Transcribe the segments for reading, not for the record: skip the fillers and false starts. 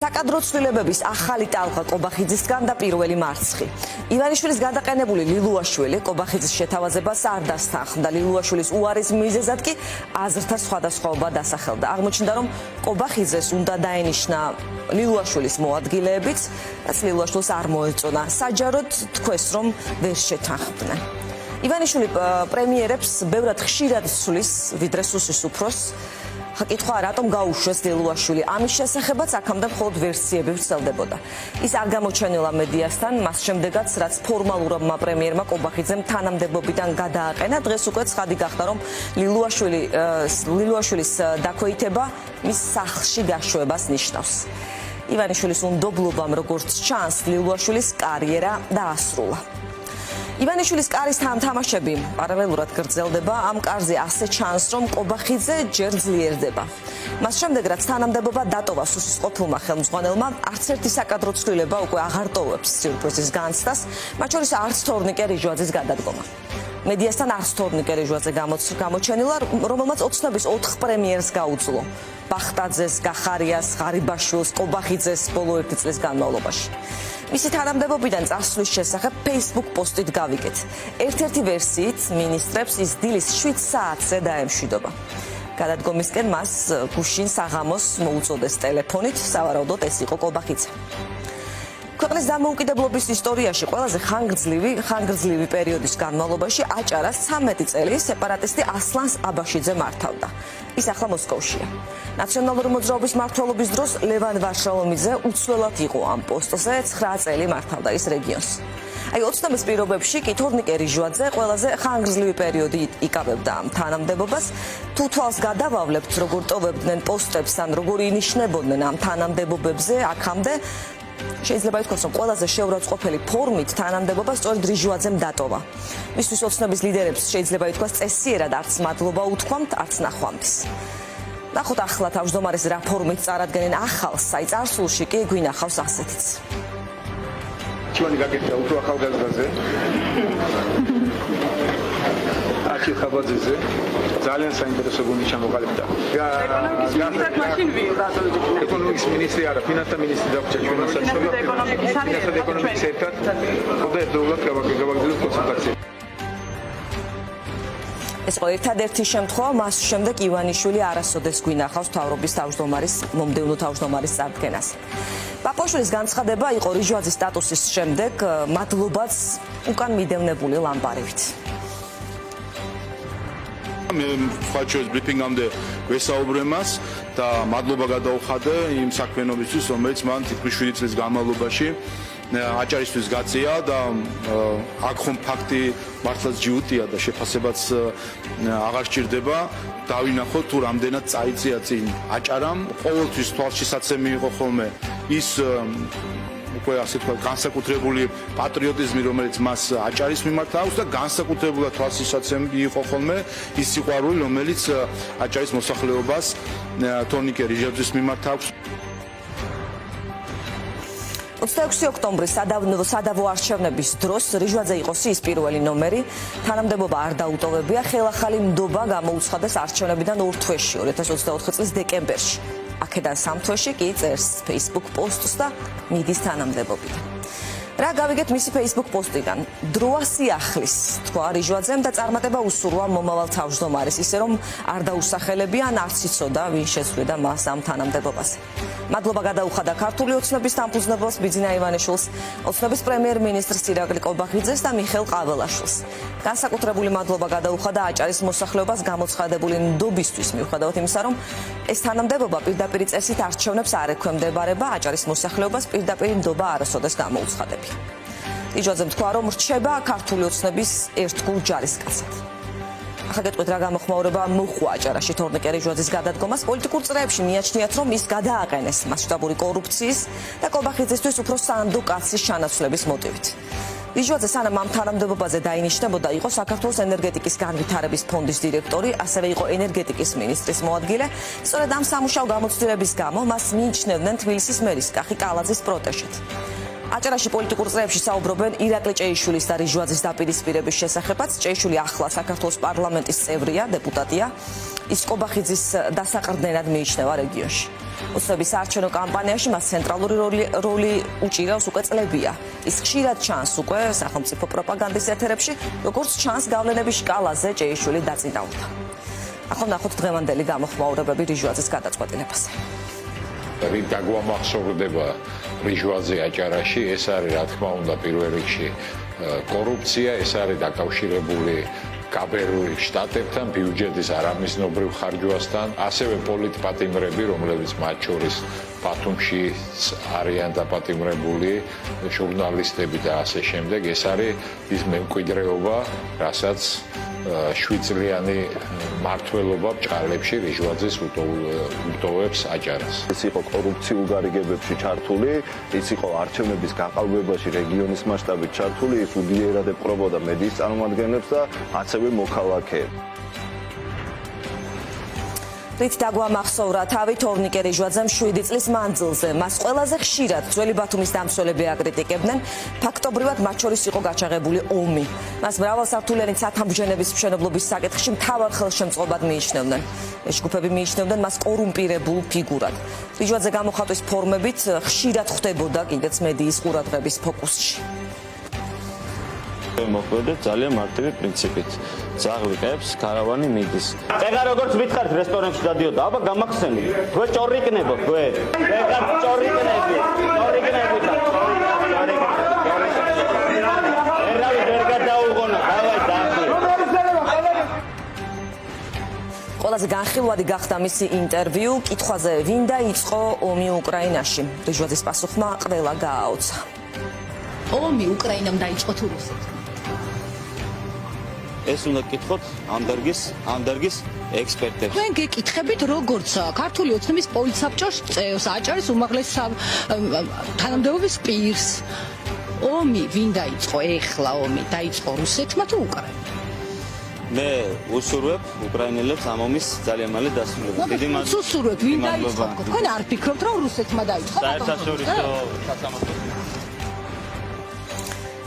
საკადრო ცვლილებების ახალი ტალღა კობახიძისგან და პირველი მარცხი. ივანიშვილის გადაყენებული ლილუაშვილი კობახიძის შეთავაზებას არ დასთანხმდა. ლილუაშვილის უარის მიზეზად კი აზრთა სხვადასხვაობა დასახელდა. აღმოჩნდა, რომ კობახიძეს უნდა დაენიშნა ლილუაშვილის მოადგილეებიც, რაც ლილუაშვილს არ მოეწონა. საჯაროდ თქვეს, რომ ვერ შეთანხმდნენ. ივანიშვილი პრემიერებს ბევრად ხშირად ცვლის, ვიდრე სუსის უფროს. Ხაკითხვა რატომ გაუშვეს ლილუაშვილი? ამის შესახებაც აქამდე მხოლოდ ვერსიები ვრცელდებოდა. ის არ გამოჩენილა მედიასთან, მას შემდეგაც რაც ფორმალურმა პრემიერმა კობახიძემ თანამდებობიდან გადააყენა, დღეს უკვე ცხადი გახდა, რომ ლილუაშვილის დაქვეითება მის სახლში გაშვებას ნიშნავს. ივანიშვილის უნდობლობამ, როგორც ჩანს, ლილუაშვილის კარიერა დაასრულა. ივანიშვილის კარის თამაშები პარალელურად გრძელდება. ამ კარზე ასე ჩანს, რომ კობახიძე ჯერ ძლიერდება. მას შემდეგ, რაც თანამდებობა დატოვა სუსის ყოფილმა ხელმძღვანელმა, არც ერთი საკადრო ცვლილება უკვე აღარ ტოვებს სიურპრიზის განცდას, მათ შორის არც თორნიკე რიჟვაძის გადადგომა. მედიასთან არც თორნიკე რიჟვაძე გამოჩენილა, რომელმაც ოცნების 4 პრემიერს გაუძლო. ბახტაძეს, გახარიას, ღარიბაშვილს, კობახიძეს ბოლო 1 წლის განმავლობაში. მისი თანამდებობიდან წასვლის შესახებ Facebook პოსტით გავიგეთ. ერთ-ერთი ვერსიით მინისტრებს ის დილის 7 საათზე დაემშვიდობა. გადადგომისკენ მას გუშინ საღამოს მოუწოდეს ტელეფონით, სავარაუდოდ ეს იყო კობახიძე. ქვეყნის დამოუკიდებლობის ისტორიაში ყველაზე ხანგრძლივი პერიოდის განმავლობაში აჭარას 13 წელი სეპარატისტი ასლანს აბაშიძე მართავდა. ის ახლა მოსკოვშია. ნაციონალური მოძრაობის მმართველობის დროს ლევან ვარშავომიძე უცვლელად იყო ამ პოსტზე, 9 წელი მართავდა ის რეგიონს. ოცნების პირობებში კი თორნიკე რიჟვაძე ყველაზე ხანგრძლივი პერიოდი იკავებდა ამ თანამდებობას. თუ თვალს გადავავლებთ, როგორ ტოვებდნენ პოსტებს ან როგორ ინიშნებოდნენ ამ თანამდებობებზე აქამდე, შეიძლება ითქვას, რომ ყველაზე შეურაცხყოფელი ფორმით თანამდებობა სწორედ რიჟვაძემ დატოვა. მისთვის ოცნების ლიდერებს შეიძლება ითქვას წესიერად არც მადლობა უთქვამთ, არც ნახვამდის. ნახოთ ახლა თავმჯდომარის რა ფორმით წარადგენენ ახალს, აი წარსულში კი გვინახავს ასეთიც. ჩვენი გაკეთდა უფრო ახალგაზრდაზე. აკი ხაბაძეზე ძალიან საინტერესო გუნდი ჩამოყალიბდა. ეკონომიკის მინისტრი არა, ფინანსთა მინისტრი დაგვჭირდა ჩვენს საქმეში. ეკონომიკის ერთად და ერთდროულად გავაგზავნეთ კონსულტაცია. ეს იყო ერთადერთი შემთხვევა, მას შემდეგ ივანიშვილი არასოდეს გვინახავს მთავრობის თავმჯდომარის მომდევნო თავმჯდომარის წარდგენას. პაპოშვილის განცხადება იყო რიჟვაძის სტატუსის შემდეგ მადლობაც უკან მიდევნებული ლამპარივით. მე ხაჩოს ბრიფინგამდე ვესაუბრე მას და მადლობა გადაუხადე იმ საქმიანობისთვის, რომელიც მან თითქმის 7 წლის განმავლობაში აჭარისთვის გაწია და აქ ხომ ფაქტი მართლაც ჯიუტია და შეფასებაც აღარ სჭირდება. დავინახოთ თუ რამდენად წაიწია წინ აჭარამ, ყოველთვის თვალშისაცემი იყო ხოლმე ის უკვე ასე თქვა განსაკუთრებული პატრიოტიზმი, რომელიც მას აჭარის მიმართ აქვს და განსაკუთრებულად თვალშისაცემი იყო ხოლმე ის სიყვარული, რომელიც აჭარის მოსახლეობას თორნიკე რიჟვაძის მიმართ აქვს. 26 ოქტომბრის სადავო არჩევნების დროს რიჟვაძე იყო სიის პირველი ნომერი, თანამდებობა არ დაუტოვებია, ხელახალი ნდობა გამოუცხადეს არჩევნებიდან 2 თვეში, 2024 წლის დეკემბერში. აქედან 3 თვეში კი წერს Facebook პოსტს და მიდის თანამდებობიდან. რა გავიგეთ მისი Facebook პოსტიდან? დროა სიახლის, თქვა რიჟვაძემ და წარმატება უსურვა მომავალ თავმჯდომარის, ისე რომ არ დაუსახელებია, არც იცოდა ვინ შეცვლიდა მას ამ თანამდებობაზე. მადლობა გადაუხადა ქართული ოცნების დამფუძნებელს ბიძინა ივანიშვილს, ოცნების პრემიერ-მინისტრს ირაკლი კობახიძეს და მიხეილ ყაველაშვილს. განსაკუთრებული მადლობა გადაუხადა აჭარის მოსახლეობას გამოცხადებული ნდობისთვის, მიუხედავად იმისა, რომ ეს თანამდებობა პირდაპირ წესით არჩევნებს არ ექვემდებარება, აჭარის მოსახლეობას პირდაპირ ნდობა არასოდეს გამოუცხადებია. რიჟვაძემ თქვა, რომ რჩება ქართული ოცნების ერთგულ ჯარისკაცად. ახლა გეტყვით რა გამოხმაურება მოჰყვა აჭარაში თორნიკე რიჟვაძის გადადგომას. პოლიტიკურ წრეებში მიაჩნიათ, რომ ის გადააყენეს მასშტაბური კორუფციის და კობახიძისთვის უფრო სანდო კაცის ჩანაცვლების მოტივით. რიჟვაძე სანამ ამ თანამდებობაზე დაინიშნებოდა, იყო საქართველოს ენერგეტიკის განვითარების ფონდის დირექტორი, ასევე იყო ენერგეტიკის მინისტრის მოადგილე. სწორედ ამ სამუშაო გამოცდილების გამო მას მიიჩნევდნენ თბილისის მერის კახი კალაძის პროტეჟით. აჭარაში პოლიტიკურ წრეებში საუბრობენ ირაკლი ჭეიშვილის და რიჟვაძის დაპირისპირების შესახებაც. ჭეიშვილი ახლა საქართველოს პარლამენტის წევრია, დეპუტატია. ის კობახიძის დასაყრდნენად მიიჩნევა რეგიონში. ოცნების საარჩევნო კამპანიაში მას ცენტრალური როლი უჭირავს უკვე წლებია. ის ხშირად ჩანს უკვე სახელმწიფო პროპაგანდის ეთერებში, როგორც ჩანს გავლენების შკალაზე ჭეიშვილი დაწინაურდა. ახლა ნახოთ დღევანდელი გამოხმაურებები რიჟვაძის გადაწყვეტილებაზე. რით დაგვამახსოვრდება რიჟვაძე აჭარაში, ეს არის რა თქმა უნდა პირველ რიგში კორუფცია, ეს არის დაკავშირებული გაბერული შტატებთან, ბიუჯეტის არამიზნობრივ ხარჯვასთან, ასევე პოლიტპატიმრები, რომლებიც მათ შორის ბათუმში არიან დაპატიმრებული, ჟურნალისტები და ასე შემდეგ. ეს არის ის მემკვიდრეობა, რასაც 7 წლიანი მმართველობა ბჭყალებში რიჟვაძეს უტოვებს აჭარას. ეს იყო კორუფციულ გარიგებებში ჩართული, ის იყო არჩევნების გაყალბებაში რეგიონის მასშტაბით ჩართული, ის უგიერად ეპყრობოდა მედიის წარმომადგენლებს და ასევე მოქალაქეებს. რით დაგვამახსოვრა თავი თორნიკე რიჟვაძემ 7 წლის მანძილზე. მას ყველაზე ხშირად ძველი ბათუმის დამცველები აკრიტიკებდნენ, ფაქტობრივად მათ შორის იყო გაჩაღებული ომი. მას მრავალსართულიანი ცათამბჯენების მშენებლობის საკითხში მთავარ ხელშემწყობად მიიჩნევდნენ. ეს ჯგუფები მიიჩნევდნენ მას კორუმპირებულ ფიგურად. რიჟვაძე გამოხატვის ფორმებით ხშირად ხვდებოდა კიდეც მედიის ყურადღების ფოკუსში. მოქმედებს ძალიან მარტივი პრინციპით. ძაღლი ყებს, კარავანი მიდის. ეხლა როგორც ვითხართ რესტორანში დადიოდა, აბა გამახსენე. თქვენ ჭორიკნებო, თქვენ. ეხლა ჭორიკნები. ერავი ვერ გადაუღონა, დავაი დაახი. ყველაზე განხილვადი გახდა მისი ინტერვიუ კითხვაზე, ვინ დაიწყო ომი უკრაინაში. რიჟვაძის პასუხმა ყველა გააოცა. ომი უკრაინამ დაიწყო თუ რუსეთს? ეს უნდა გკითხოთ ამ დარგის ექსპერტებს. თქვენ გეკითხებით როგორც ქართული ოცნების პოლიტსაბჭოს წევრს, აჭარის უმაღლეს თანამდებობის პირს. ომი ვინ დაიწყო? ეხლა ომი დაიწყო რუსეთმა თუ უკრაინამ? მე უსურვებ უკრაინელებს ამ ომის ძალიან მალე დასრულებას. დიდი მადლობა. უსურვებ ვინ დაიწყო? თქვენ არ ფიქრობთ რომ რუსეთმა დაიწყო? საერთაშორისო სასამართლო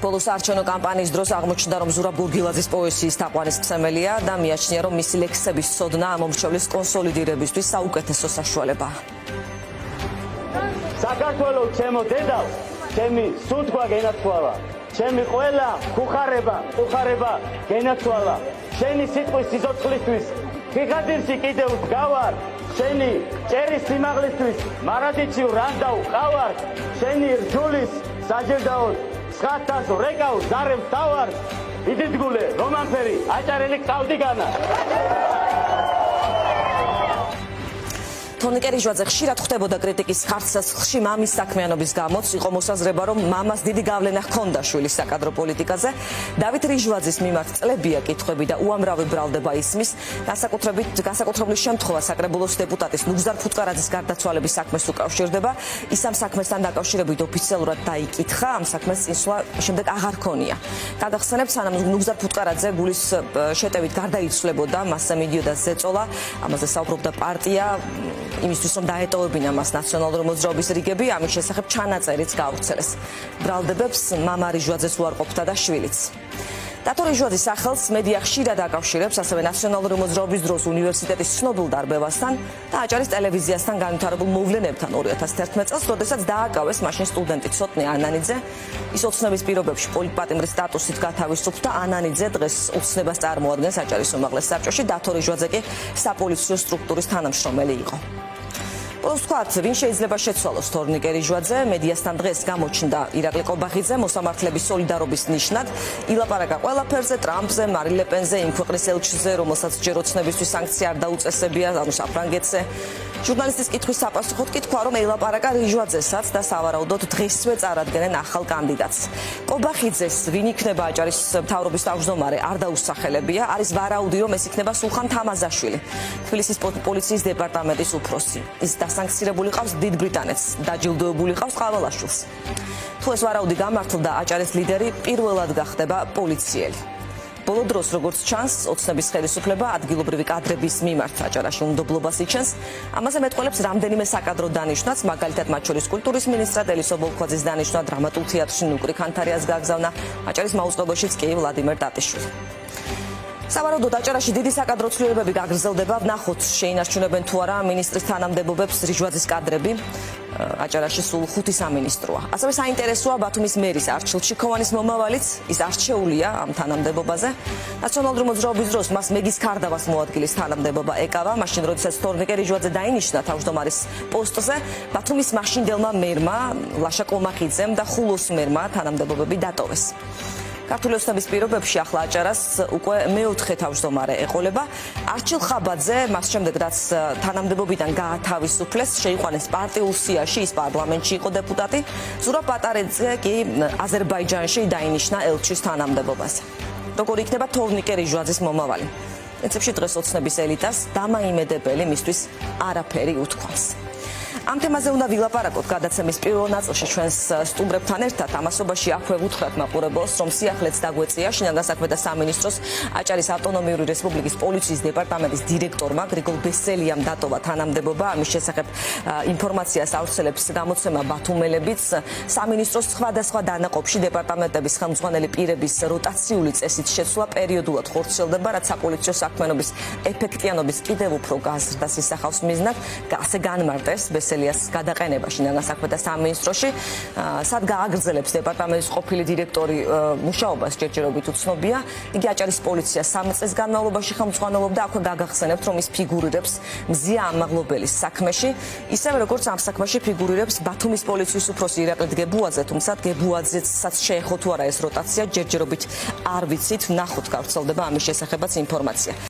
ბოლოს არჩევნო კამპანიის დროს აღმოჩნდა, რომ ზურაბ გურგილაძის პოეზიის თაყვანისმცემელია და მიაჩნია, რომ მისი ლექსების ცოდნა ამ მომრჩევლის კონსოლიდირებისთვის საუკეთესო საშუალებაა. საქართველოს ჩემო დედავ, ჩემი სუნთქვა გენაცვალა. ჩემი ყველა ხუხარება გენაცვალა. შენი სიტყვის სიცოცხლისთვის ხიხადირში კიდევ ვდგავარ. შენი ჭერის სიმაღლისთვის მარადიჩი რანდავ ყავარ. შენი რჯულის საჯელდაოდ სხათას რეკავ ზარებ დავარ. იდიდგულე რომანფერი აჭარელი ყავდიგანა. თორნიკე რიჟვაძე ხშირად ხვდებოდა კრიტიკის ხარცსასხლში მამის საქმიანობის გამოც, იყო მოსაზრება, რომ მამას დიდი გავლენა ჰქონდა შვილის საკადრო პოლიტიკაზე. დავით რიჟვაძის მიმართ წლებია კითხვები და უამრავი ბრალდება ისმის, განსაკუთრებული შემთხვევა საკრებულოს დეპუტატის ნუგზარ ფუტკარაძის გარდაცვალების საქმეს უკავშირდება. ის ამ საქმესთან დაკავშირებით ოფიციალურად დაიკითხა, ამ საქმეს წინსვლა შემდეგ აღარ ქონია. გადახსენებთ, სანამ ნუგზარ ფუტკარაძე გულის შეტევით გარდაიცვლებოდა, მასზე მიდიოდა ზეწოლა, ამაზე საუბრობდა პარტია იმისთვის, რომ დაეტოვებინა მას ნაციონალური მოძრაობის რიგები, ამის შესახებ ჩანაწერიც გაავრცელეს. ბრალდებებს მამა რიჟვაძეს უარყოფდა და შვილიც. დათო რიჟვაძის სახელს მედია ხშირად აკავშირებს ასევე ნაციონალური მოძრაობის დროს უნივერსიტეტის ცნობილ დარბევასთან და აჭარის ტელევიზიასთან განვითარებულ მოვლენებთან 2011 წელს, როდესაც დააკავეს მაშინ სტუდენტი ცოტნე ანანიძე. ის ოცნების პირობებში პოლიტპატიმრის სტატუსით გათავისუფლდა და ანანიძე დღეს ოცნებას წარმოადგენს აჭარის უმაღლეს საბჭოში, დათო რიჟვაძე კი საპოლიციო სტრუქტურის თანამშრომელი იყო. ბოლოს ვთქვათ, ვინ შეიძლება შეცვალოს თორნიკე რიჟვაძე, მედიასთან დღეს გამოჩნდა ირაკლი ყობახიძე მოსამართლების სოლიდარობის ნიშნად, ილაპარაკა ყველაფერზე, ტრამპზე, მარინ ლე პენზე, იმ ქვეყნის ელჩზე, რომელსაც ჯერ ოცნებისთვის სანქცია არ დაუწესებია, ანუ საფრანგეთზე. ჟურნალისტის კითხვის საპასუხოდ კი თქვა, რომ ელაპარაკა რიჟვაძესაც და სავარაუდოდ დღესვე წარადგენენ ახალ კანდიდატს. ყობახიძეს ვინ იქნება აჭარის მთავრობის თავმჯდომარე არ დაუსახელებია, არის ვარაუდი, რომ ეს იქნება სულხან თამაზაშვილი, თბილისის პოლიციის დეპარტამენტის უფროსი. ის დასანქცირებული ყავს დიდ ბრიტანეთს, დაჯილდოებული ყავს ყავალაშვილს. თუ ეს ვარაუდი გამართლდა, აჭარის ლიდერი პირველად გახდება პოლიციელი. ბოლო დროს, როგორც ჩანს, ოცნების ხელისუფლება ადგილობრივი კადრების მიმართ აჭარაში უნდობლობას იჩენს. ამაზე მეტყველებს რამდენიმე საკადრო დანიშვნაც, მაგალითად მათ შორის კულტურის მინისტრად ელისო ბოლქვაძის დანიშვნა, დრამატულ თეატრში ნუკრი ქანთარიას გააგზავნა, აჭარის მაუწყებელშიც კი ვლადიმერ ტატიშვილი. სავარაუდოდ აჭარაში დიდი საკადრო ცვლილებები გაგრძელდება. ვნახოთ შეინარჩუნებენ თუ არა მინისტრის თანამდებობებს რიჟვაძის კადრები. აჭარაში სულ 5 სამინისტროა. ასევე საინტერესოა ბათუმის მერის არჩილ ჩიქოვანის მომავალიც, ის არჩეულია ამ თანამდებობაზე. ნაციონალური მოძრაობის დროს მას მეგის ქარდავას მოადგილის თანამდებობა ეკავა, მაშინ როდესაც თორნიკე რიჟვაძე დაინიშნა თავმჯდომარის პოსტზე, ბათუმის მაშინდელმა მერმა ლაშა კომახიძემ და ხულოს მერმა თანამდებობები დატოვეს. ქართული ოცნების პირობებში ახლა აჭარას უკვე მეოთხე თავმჯდომარე ეყოლება. არჩილ ხაბაძე მას შემდეგ რაც თანამდებობიდან გაათავისუფლეს, შეიყვანეს პარტიულ სიაში, ის პარლამენტში იყო დეპუტატი. ზურაბ პატარეძე კი აზერბაიჯანში დაინიშნა ელჩის თანამდებობაზე. როგორ იქნება თორნიკე რიჟვაძის მომავალი? პრინციპში დღეს ოცნების ელიტას დამაიმედებელი მისთვის არაფერი უთქვამს. ამ თემაზე უნდა ვილაპარაკოთ გადაცემის პირველ ნაწილში ჩვენს სტუმრებთან ერთად. ამასობაში აქვე ვუთხრათ მაყურებელს, რომ სიახლეც დაგვეწია შინაგან საქმეთა სამინისტროს აჭარის ავტონომიური რესპუბლიკის პოლიციის დეპარტამენტის დირექტორმა გრიგოლ ბესელიამ დატოვა თანამდებობა. ამის შესახებ ინფორმაციას ავრცელებს გამოცემა ბათუმელებიც. სამინისტროს სხვადასხვა დანაყოფში დეპარტამენტების ხელმძღვანელი პირების როტაციული წესით შეცვლა პერიოდულად ხორციელდება, რაც საპოლიციო საქმიანობის ეფექტიანობის კიდევ უფრო გაზრდას ისახავს მიზნად. ასე განმარტეს ბესელიას გადაყენება შინაგან საქმეთა სამინისტროში. სად გააგრძელებს დეპარტამენტის ყოფილი დირექტორი მუშაობას ჯერჯერობით უცნობია. იგი აჭარის პოლიციას 3 წლის განმავლობაში ხელმძღვანელობდა. აქვე გაგახსენებთ, რომ ის ფიგურირებს მზია ამაღლობელის საქმეში, ისევე როგორც ამ საქმეში ფიგურირებს ბათუმის პოლიციის უფროსი ირაკლი დგებუაძე, თუმცა დგებუაძესაც შეეხო თუ არა ეს როტაცია, ჯერჯერობით არ ვიცით. ვნახოთ გავრცელდება ამის შესახებაც ინფორმაცია.